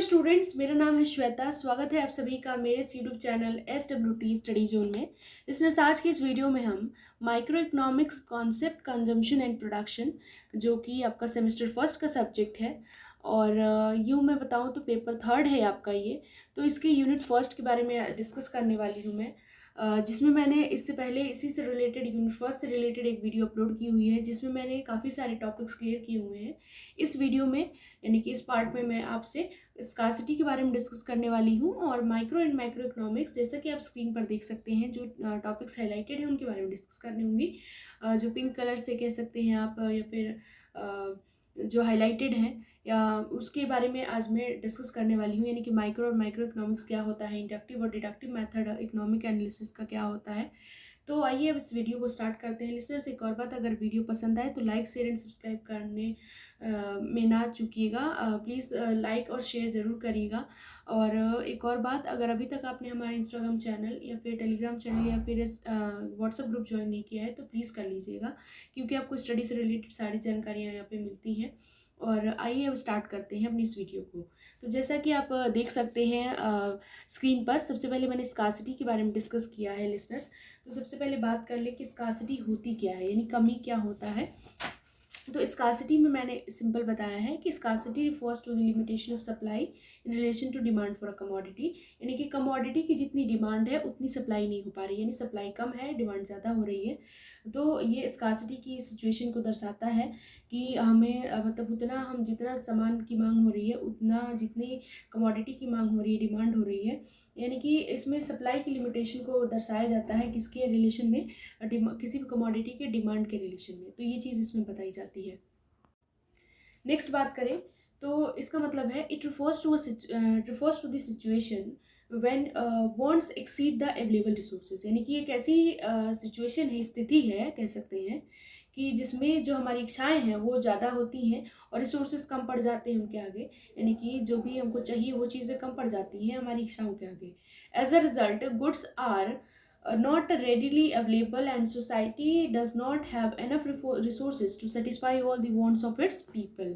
Students, मेरा नाम है श्वेता। स्वागत है आप सभी का मेरे YouTube channel SWT study zone में। लिसनर्स, आज की इस वीडियो में हम micro economics concept consumption and production, जो कि आपका सेमेस्टर फर्स्ट का सब्जेक्ट है और यूँ मैं बताऊं तो पेपर थर्ड है आपका ये, तो इसके यूनिट फर्स्ट के बारे में डिस्कस करने वाली हूँ मैं, जिसमें मैंने इससे पहले इसी से रिलेटेड यूनिट फर्स्ट से रिलेटेड एक वीडियो अपलोड की हुई है, जिसमें मैंने काफ़ी सारे टॉपिक्स क्लियर किए हुए हैं। इस वीडियो में यानी कि इस पार्ट में मैं आपसे स्कार्सिटी के बारे में डिस्कस करने वाली हूँ और माइक्रो एंड माइक्रो इकोनॉमिक्स, जैसा कि आप स्क्रीन पर देख सकते हैं, जो टॉपिक्स हाईलाइटेड हैं उनके बारे में डिस्कस करनी होंगी। जो पिंक कलर से कह सकते हैं आप, या फिर जो हाईलाइटेड हैं या उसके बारे में आज मैं डिस्कस करने वाली हूँ, यानी कि माइक्रो और माइक्रो इकोनॉमिक्स क्या होता है, इंडक्टिव और डिडक्टिव मेथड इकोनॉमिक एनालिसिस का क्या होता है। तो आइए अब इस वीडियो को स्टार्ट करते हैं। लिसनर्स, एक और बात, अगर वीडियो पसंद आए तो लाइक शेयर एंड सब्सक्राइब करने में ना चूकिएगा। प्लीज़ लाइक और शेयर ज़रूर करिएगा। और एक और बात, अगर अभी तक आपने हमारा इंस्टाग्राम चैनल या फिर टेलीग्राम चैनल या फिर व्हाट्सएप ग्रुप ज्वाइन नहीं किया है तो प्लीज़ कर लीजिएगा, क्योंकि आपको स्टडी से रिलेटेड सारी जानकारियाँ यहाँ पे मिलती हैं। और आइए अब स्टार्ट करते हैं अपनी इस वीडियो को। तो जैसा कि आप देख सकते हैं स्क्रीन पर, सबसे पहले मैंने स्कार्सिटी के बारे में डिस्कस किया है लिसनर्स। तो सबसे पहले बात कर लें कि स्कार्सिटी होती क्या है, यानी कमी क्या होता है। तो स्कार्सिटी में मैंने सिंपल बताया है कि scarcity refers to the limitation of supply in relation to demand for a commodity, यानी कि कमोडिटी की जितनी डिमांड है उतनी सप्लाई नहीं हो पा रही, यानी सप्लाई कम है, डिमांड ज़्यादा हो रही है। तो ये स्कार्सिटी की सिचुएशन को दर्शाता है कि हमें मतलब उतना हम जितना सामान की मांग हो रही है, उतना जितनी कमोडिटी की मांग हो रही है, डिमांड हो रही है, यानी कि इसमें सप्लाई की लिमिटेशन को दर्शाया जाता है किसके रिलेशन में, किसी भी कमोडिटी के डिमांड के रिलेशन में। तो ये चीज़ इसमें बताई जाती है। नेक्स्ट बात करें तो इसका मतलब है it refers to the situation when wants exceed the available resources, यानी कि एक ऐसी सिचुएशन है, स्थिति है कह सकते हैं, कि जिसमें जो हमारी इच्छाएं हैं वो ज़्यादा होती हैं और रिसोर्सेज कम पड़ जाते हैं उनके आगे, यानी कि जो भी हमको चाहिए वो चीज़ें कम पड़ जाती हैं हमारी इच्छाओं के आगे। As a result goods are not readily available and society does not have enough resources to satisfy all the wants of its people।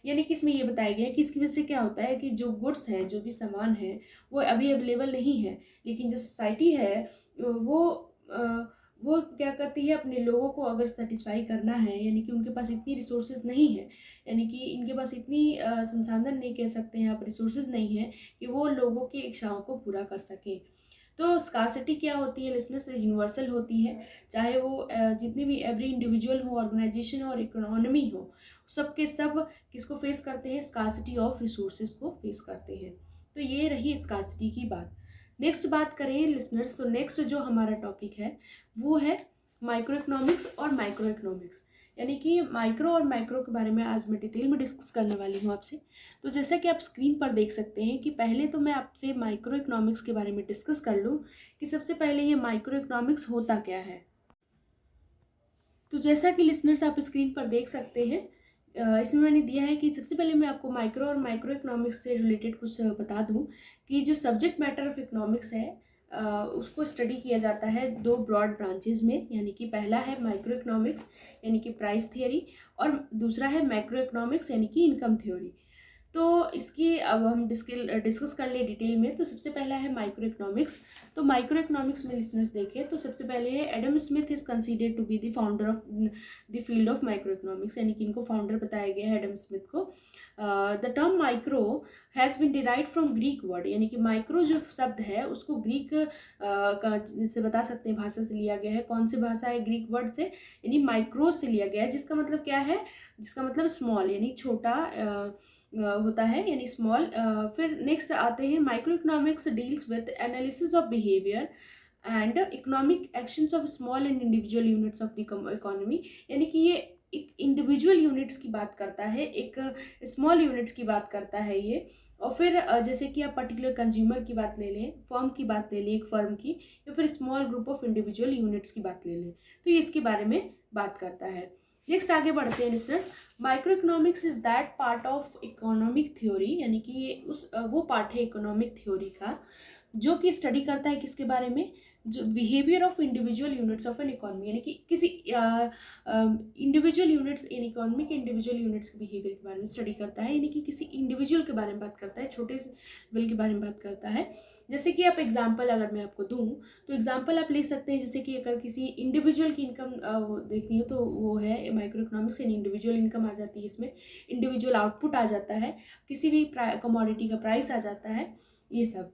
यानी कि इसमें ये बताया गया है कि इसकी वजह से क्या होता है कि जो गुड्स हैं, जो भी सामान है, वो अभी अवेलेबल नहीं है, लेकिन जो सोसाइटी है वो क्या करती है, अपने लोगों को अगर सेटिस्फाई करना है, यानी कि उनके पास इतनी रिसोर्सेज नहीं है, यानी कि इनके पास इतनी संसाधन नहीं कह सकते हैं आप, रिसोर्सेज नहीं है कि वो लोगों की इच्छाओं को पूरा कर सकें। तो स्कार्सिटी क्या होती है लिसनर्स, यूनिवर्सल होती है, चाहे वो जितनी भी एवरी इंडिविजुअल हो, ऑर्गेनाइजेशन और इकोनॉमी हो, सबके सब किसको फेस करते हैं, स्कार्सिटी ऑफ रिसोर्सेज को फेस करते हैं। तो ये रही स्कार्सिटी की बात। नेक्स्ट बात करें लिसनर्स, तो नेक्स्ट जो हमारा टॉपिक है वो है माइक्रो इकोनॉमिक्स और माइक्रो इकोनॉमिक्स, यानी कि माइक्रो और माइक्रो के बारे में आज मैं डिटेल में डिस्कस करने वाली हूँ आपसे। तो जैसा कि आप स्क्रीन पर देख सकते हैं कि पहले तो मैं आपसे माइक्रो इकोनॉमिक्स के बारे में डिस्कस कर लूँ कि सबसे पहले ये माइक्रो इकोनॉमिक्स होता क्या है। तो जैसा कि लिसनर्स आप स्क्रीन पर देख सकते हैं, इसमें मैंने दिया है कि सबसे पहले मैं आपको माइक्रो और माइक्रो इकोनॉमिक्स से रिलेटेड कुछ बता दूँ कि जो सब्जेक्ट मैटर ऑफ इकोनॉमिक्स है उसको स्टडी किया जाता है दो ब्रॉड ब्रांचेज में, यानी कि पहला है माइक्रो इकोनॉमिक्स यानी कि प्राइस थियरी, और दूसरा है मैक्रो इकोनॉमिक्स यानी कि इनकम थ्योरी। तो इसकी अब हम डिस्कस कर ले डिटेल में। तो सबसे पहला है माइक्रो इकोनॉमिक्स। तो माइक्रो इकोनॉमिक्स में लिसनर्स देखें तो सबसे पहले है Adam Smith is considered to be the founder of the field of micro economics, यानी कि इनको फाउंडर बताया गया है एडम स्मिथ को। The term micro has been derived from Greek word, यानी कि माइक्रो जो शब्द है उसको ग्रीक का से बता सकते हैं भाषा से लिया गया है। कौन सी भाषा है, ग्रीक वर्ड से, यानी माइक्रो से लिया गया है, जिसका मतलब क्या है, जिसका मतलब स्मॉल यानी छोटा होता है, यानी स्मॉल। फिर नेक्स्ट आते हैं micro economics deals with analysis of behaviour and economic actions of small and individual units of the economy, यानी कि ये एक इंडिविजुअल यूनिट्स की बात करता है, एक स्मॉल यूनिट्स की बात करता है ये। और फिर जैसे कि आप पर्टिकुलर कंज्यूमर की बात ले लें, फर्म की बात ले लें, एक फर्म की, या फिर small group of individual units की बात ले लें, तो ये इसके बारे में बात करता है। नेक्स्ट आगे बढ़ते हैं listeners. Micro economics is that part of economic theory, यानी कि ये वो पार्ट है इकोनॉमिक थ्योरी का जो कि स्टडी करता है किसके बारे में, जो behaviour of individual units of an economy, यानी कि किसी इंडिविजुअल यूनिट्स इन इकोनॉमी के इंडिविजुअल यूनिट्स के बिहेवियर के बारे में स्टडी करता है, यानी कि किसी इंडिविजुअल के बारे में बात करता है, छोटे से लेवल के बारे में बात करता है। जैसे कि आप एग्जांपल अगर मैं आपको दूं तो एग्जांपल आप ले सकते हैं, जैसे कि अगर किसी इंडिविजुअल की इनकम देखनी हो तो वो है माइक्रो इकोनॉमिक्स, यानी इंडिविजुअल इनकम आ जाती है इसमें, इंडिविजुअल आउटपुट आ जाता है, किसी भी कमोडिटी का प्राइस आ जाता है, ये सब।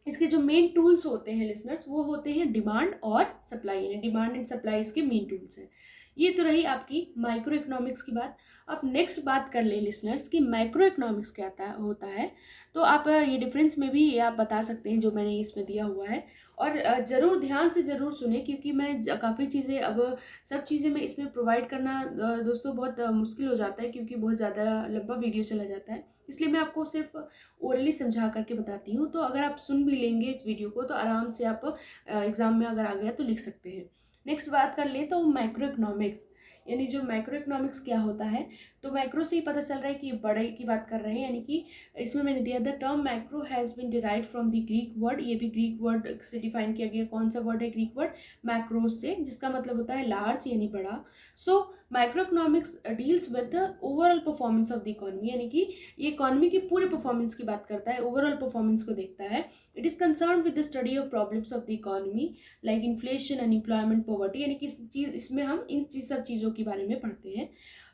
इसके जो मेन टूल्स होते हैं लिसनर्स, वो होते हैं डिमांड और सप्लाई, यानी डिमांड एंड सप्लाई इसके मेन टूल्स हैं। ये तो रही आपकी माइक्रो इकोनॉमिक्स की बात। अब नेक्स्ट बात कर ले लिसनर्स कि माइक्रो इकोनॉमिक्स क्या होता है। तो आप ये डिफरेंस में भी ये आप बता सकते हैं जो मैंने इसमें दिया हुआ है, और ज़रूर ध्यान से ज़रूर सुने, क्योंकि मैं काफ़ी चीज़ें अब सब चीज़ें मैं इसमें प्रोवाइड करना दोस्तों बहुत मुश्किल हो जाता है, क्योंकि बहुत ज़्यादा लंबा वीडियो चला जाता है, इसलिए मैं आपको सिर्फ ओरली समझा करके बताती हूँ। तो अगर आप सुन भी लेंगे इस वीडियो को तो आराम से आप एग्ज़ाम में अगर आ गया तो लिख सकते हैं। नेक्स्ट बात कर लें तो माइक्रो इकोनॉमिक्स, यानी जो माइक्रो इकोनॉमिक्स क्या होता है, तो माइक्रो से ही पता चल रहा है कि ये बड़े की बात कर रहे हैं, यानी कि इसमें मैंने दिया the term micro has been derived from the Greek word, ये भी ग्रीक वर्ड से डिफाइन किया गया। कौन सा वर्ड है? ग्रीक वर्ड मैक्रोस से, जिसका मतलब होता है लार्ज यानी बड़ा। So micro economics deals with the overall performance of the economy, यानी कि ये इकोनॉमी की पूरे परफॉर्मेंस की बात करता है, ओवरऑल परफॉर्मेंस को देखता है। It is concern with the study of problems of the economy like inflation, unemployment, poverty, यानी कि चीज़ इसमें हम इन सब चीज़ों के बारे में पढ़ते हैं।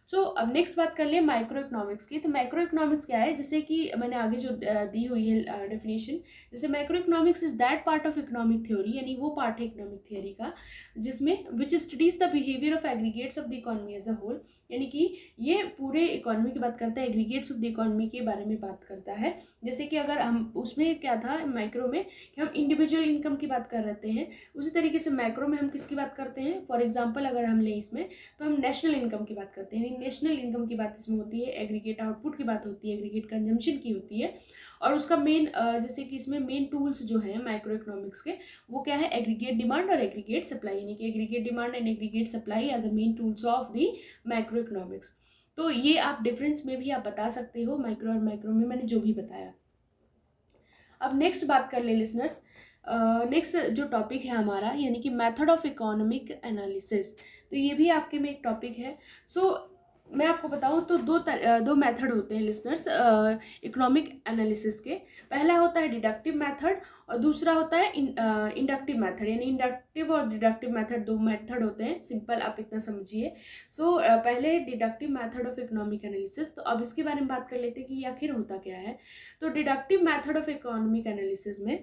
सो अब नेक्स्ट बात कर ले माइक्रो इकोनॉमिक्स की। तो माइक्रो इकोनॉमिक्स क्या है, जैसे कि मैंने आगे जो दी हुई है डेफिनेशन, जैसे micro economics is that part of economic theory, यानी वो पार्ट है इकोनॉमिक थ्योरी का जिसमें which studies the behaviour of aggregates of the economy as a whole, यानी कि ये पूरे इकोनॉमी की बात करता है, एग्रीगेट्स ऑफ द इकोनॉमी के बारे में बात करता है। जैसे कि अगर हम उसमें क्या था माइक्रो में कि हम इंडिविजुअल इनकम की बात कर रहे हैं, उसी तरीके से माइक्रो में हम किसकी बात करते हैं, फॉर एग्जांपल अगर हम लें इसमें तो हम नेशनल इनकम की बात करते हैं, नेशनल इनकम की बात इसमें होती है, एग्रीगेट आउटपुट की बात होती है, एग्रीगेट कंजम्पशन की होती है। और उसका मेन जैसे कि इसमें मेन टूल्स जो हैं माइक्रो इकोनॉमिक्स के, वो क्या है, एग्रीगेट डिमांड और एग्रीगेट सप्लाई, यानी कि aggregate demand and aggregate supply are the main tools of the micro economics. तो ये आप डिफरेंस में भी आप बता सकते हो, माइक्रो और माइक्रो में मैंने जो भी बताया। अब नेक्स्ट बात कर ले लिसनर्स, नेक्स्ट जो टॉपिक है हमारा, यानी कि मेथड ऑफ इकोनॉमिक एनालिसिस। तो ये भी आपके में एक टॉपिक है। सो मैं आपको बताऊं तो दो मेथड होते हैं लिसनर्स इकोनॉमिक एनालिसिस के। पहला होता है डिडक्टिव मेथड और दूसरा होता है इंडक्टिव मेथड, यानी इंडक्टिव और डिडक्टिव मेथड, दो मेथड होते हैं, सिंपल आप इतना समझिए। सो पहले deductive method of economic analysis, तो अब इसके बारे में बात कर लेते हैं कि आखिर होता क्या है। तो deductive method of economic analysis में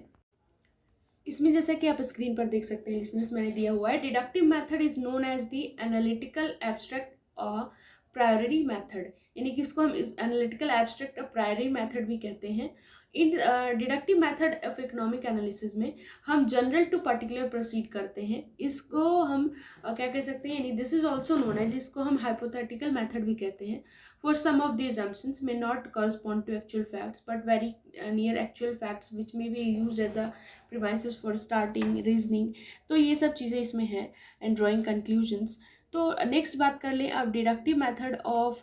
इसमें जैसे कि आप स्क्रीन पर देख सकते हैं लिसनर्स, मैंने दिया हुआ है deductive method is known as the analytical abstract और प्रायोरी मेथड, यानी कि इसको हम इस एनालिटिकल एब्स्ट्रैक्ट और प्रायोरी मेथड भी कहते हैं। In deductive method of economic analysis में हम जनरल टू पर्टिकुलर प्रोसीड करते हैं, इसको हम क्या कह सकते हैं, यानी this is also known as, इसको हम हाइपोथेटिकल मेथड भी कहते हैं। For some of the assumptions may not correspond to actual facts, but very near actual facts, which may be used as a premises for starting reasoning. तो ये सब चीज़ें इसमें हैं and drawing conclusions. तो नेक्स्ट बात कर लें अब deductive method of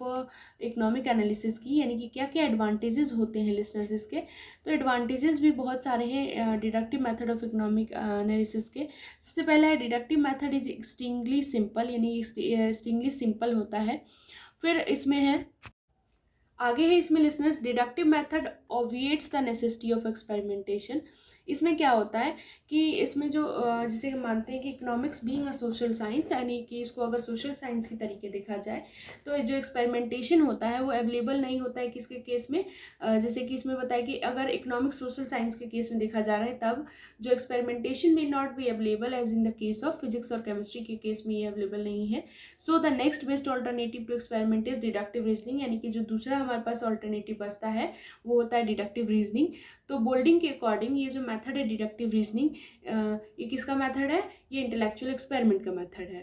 economic analysis की, यानी कि क्या क्या एडवांटेजेस होते हैं लिसनर्स इसके। तो एडवांटेजेस भी बहुत सारे हैं deductive method of economic analysis के। सबसे पहला है deductive method is extremely simple, यानी एक्सट्रीमली सिंपल होता है। फिर इसमें है आगे है इसमें listeners deductive method obviates the necessity of experimentation. इसमें क्या होता है कि इसमें जो जैसे मानते हैं कि economics being a social science, यानी कि इसको अगर सोशल साइंस की तरीके देखा जाए तो जो एक्सपेरिमेंटेशन होता है वो अवेलेबल नहीं होता है किसके केस में, जैसे कि इसमें बताया कि अगर इकोनॉमिक्स सोशल साइंस के केस में देखा जा रहा है तब जो एक्सपेरिमेंटेशन में not be available as in the case of physics और केमिस्ट्री के केस में ये अवेलेबल नहीं है। So the next best alternative to experiment is deductive reasoning, यानी कि जो दूसरा हमारे पास ऑल्टरनेटिव बचता है वो होता है डिडक्टिव रीजनिंग। तो बोल्डिंग के अकॉर्डिंग ये जो मेथड है डिडक्टिव रीजनिंग, ये किसका मेथड है, ये इंटेलेक्चुअल एक्सपेरिमेंट का मेथड है।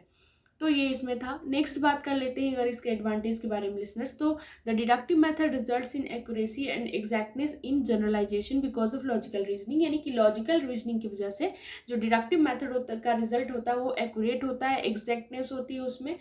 तो ये इसमें था। नेक्स्ट बात कर लेते हैं अगर इसके एडवांटेज के बारे में लिसनर्स, तो the deductive method results in accuracy and exactness in generalisation because of logical reasoning, यानी कि लॉजिकल रीजनिंग की वजह से जो डिडक्टिव मेथड का रिजल्ट होता है वो एक्यूरेट होता है, एग्जैक्टनेस होती है उसमें।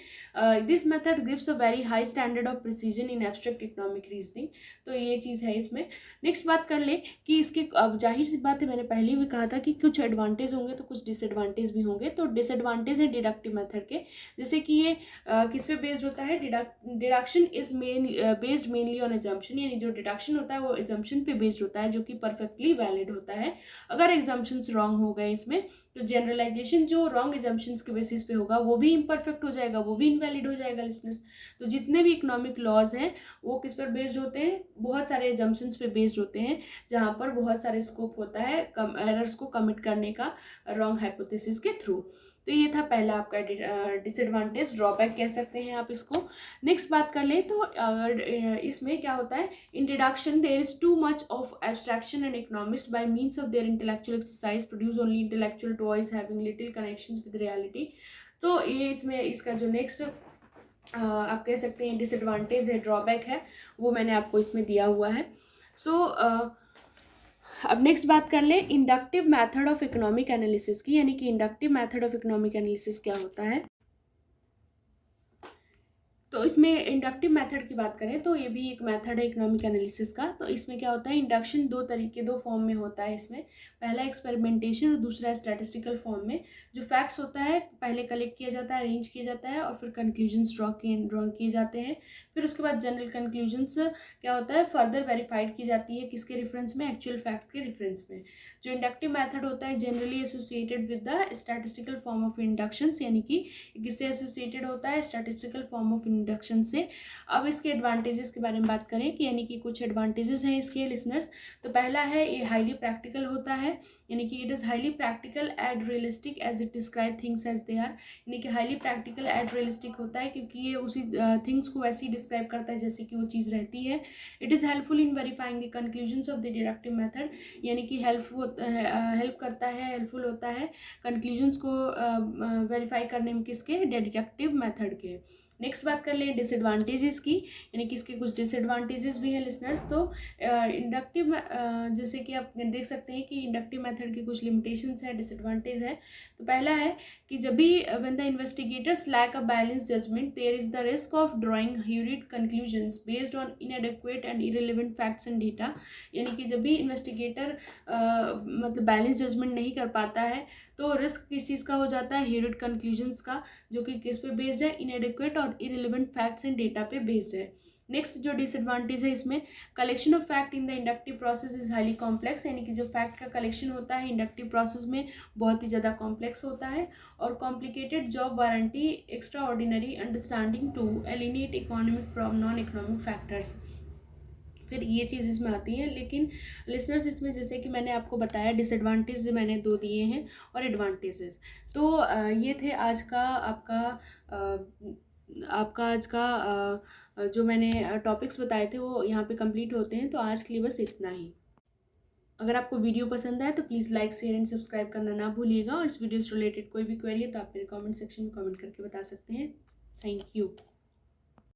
This method gives a very high standard of precision in abstract economic reasoning, तो ये चीज़ है इसमें। नेक्स्ट बात कर ले कि इसके, अब जाहिर सी बात है मैंने पहले भी कहा था कि कुछ एडवांटेज होंगे तो कुछ डिसएडवांटेज भी होंगे। तो डिसएडवांटेज है डिडक्टिव मेथड के, जैसे कि ये किस पे बेस्ड होता है, deduction is based mainly on assumption, यानी जो डिडक्शन होता है वो एजम्पशन पे बेस्ड होता है जो कि परफेक्टली वैलिड होता है। अगर एग्जाम्पशंस रॉन्ग हो गए इसमें तो जनरलाइजेशन जो रॉन्ग एजम्पशंस के बेसिस पे होगा वो भी इम्परफेक्ट हो जाएगा, वो भी इनवैलिड हो जाएगा लिसनर्स। तो जितने भी इकोनॉमिक लॉज हैं वो किस पर बेस्ड होते हैं, बहुत सारे एजम्पशंस पे बेस्ड होते हैं, जहाँ पर बहुत सारे स्कोप होता है एरर्स को कमिट करने का रॉन्ग हाइपोथेसिस के थ्रू। तो ये था पहला आपका डिसएडवांटेज, ड्रॉबैक कह सकते हैं आप इसको। नेक्स्ट बात कर ले तो अगर इसमें क्या होता है, in deduction there is too much of abstraction and economist by means of their intellectual exercise produce only intellectual toys having little connections with reality. तो ये इसमें इसका जो नेक्स्ट आप कह सकते हैं डिसएडवांटेज है, ड्रॉबैक है, वो मैंने आपको इसमें दिया हुआ है। अब नेक्स्ट बात कर ले inductive method of economic analysis की, यानी कि inductive method of economic analysis क्या होता है। तो इसमें इंडक्टिव मेथड की बात करें तो ये भी एक मेथड है इकोनॉमिक एनालिसिस का। तो इसमें क्या होता है, इंडक्शन दो फॉर्म में होता है इसमें, पहला एक्सपेरिमेंटेशन और दूसरा स्टैटिस्टिकल फॉर्म में। जो फैक्ट्स होता है पहले कलेक्ट किया जाता है, अरेंज किया जाता है और फिर कंक्लूजन्स ड्रॉ किए जाते हैं। फिर उसके बाद जनरल कंक्लूजन्स क्या होता है, फर्दर वेरीफाइड की जाती है किसके रेफरेंस में, एक्चुअल फैक्ट के रेफरेंस में। जो इंडक्टिव मेथड होता है generally associated with the statistical form of inductions, यानी कि किससे एसोसिएटेड होता है, स्टैटिस्टिकल फॉर्म ऑफ इंडक्शन से। अब इसके एडवांटेजेस के बारे में बात करें कि यानी कि कुछ एडवांटेजेस हैं इसके लिसनर्स। तो पहला है ये हाईली प्रैक्टिकल होता है, यानी कि it is highly practical and realistic as it describe things as they are, यानी कि हाईली प्रैक्टिकल एंड रियलिस्टिक होता है क्योंकि ये उसी थिंग्स को वैसे ही डिस्क्राइब करता है जैसे कि वो चीज़ रहती है। It is helpful in verifying the conclusions of the deductive method, यानी कि हेल्प करता है, हेल्पफुल होता है कंक्लूजन्स को वेरीफाई करने में किसके, डिडक्टिव मेथड के। नेक्स्ट बात कर ले डिसएडवांटेजेस की, यानी कि इसके कुछ डिसएडवांटेजेस भी हैं लिसनर्स। तो इंडक्टिव जैसे कि आप देख सकते हैं कि इंडक्टिव मेथड की कुछ लिमिटेशंस है, डिसएडवांटेज है। तो पहला है कि जब भी when the investigators lack a balance judgement there is the risk of drawing hurried conclusions based on inadequate and irrelevant facts and data, यानी कि जब भी इन्वेस्टिगेटर मतलब बैलेंस जजमेंट नहीं कर पाता है तो रिस्क किस चीज़ का हो जाता है, ह्यूरिड कंक्लूजन्स का, जो कि किस पे बेस्ड है, इनएडेक्वेट और इरेलीवेंट फैक्ट्स एंड डेटा पे बेस्ड है। नेक्स्ट जो डिसएडवांटेज है इसमें, collection of fact in the inductive process is highly complex, यानी कि जो फैक्ट का कलेक्शन होता है इंडक्टिव प्रोसेस में बहुत ही ज़्यादा कॉम्प्लेक्स होता है। और complicated job warranty extraordinary understanding to eliminate economic from non economic factors, फिर ये चीज़ इसमें आती है। लेकिन लिसनर्स इसमें जैसे कि मैंने आपको बताया डिसएडवांटेज मैंने 2 दिए हैं और एडवांटेजेस। तो ये थे आज का आपका आज का जो मैंने टॉपिक्स बताए थे वो यहाँ पे कंप्लीट होते हैं। तो आज के लिए बस इतना ही। अगर आपको वीडियो पसंद आए तो please like share and subscribe करना ना भूलिएगा। और इस वीडियो से रिलेटेड कोई भी क्वेरी है तो आप मेरे कमेंट सेक्शन में कमेंट करके बता सकते हैं। Thank you.